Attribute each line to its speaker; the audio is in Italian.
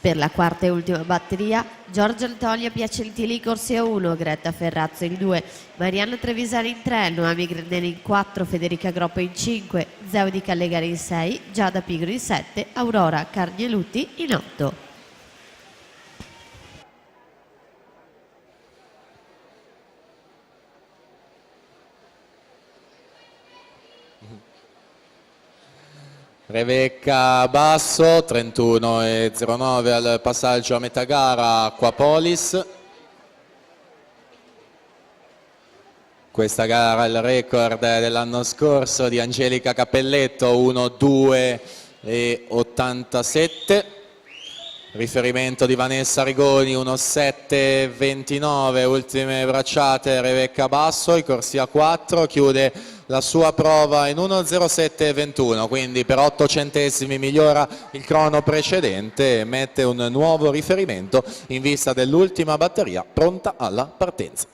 Speaker 1: Per la quarta e ultima batteria, Giorgio Antonio Piacentini corsia 1, Greta Ferrazzo in 2, Marianna Trevisani in 3, Noemi Granelli in 4, Federica Groppo in 5, Zeu di Callegari in 6, Giada Pigro in 7, Aurora Carnieluti in 8.
Speaker 2: Rebecca Basso, 31,09 al passaggio a metà gara, Aquapolis. Questa gara è il record dell'anno scorso di Angelica Cappelletto, 1,2,87. Riferimento di Vanessa Rigoni, 1,7,29, ultime bracciate Rebecca Basso, il corsia 4, chiude la sua prova in 1,07,21, quindi per 8 centesimi migliora il crono precedente e mette un nuovo riferimento in vista dell'ultima batteria pronta alla partenza.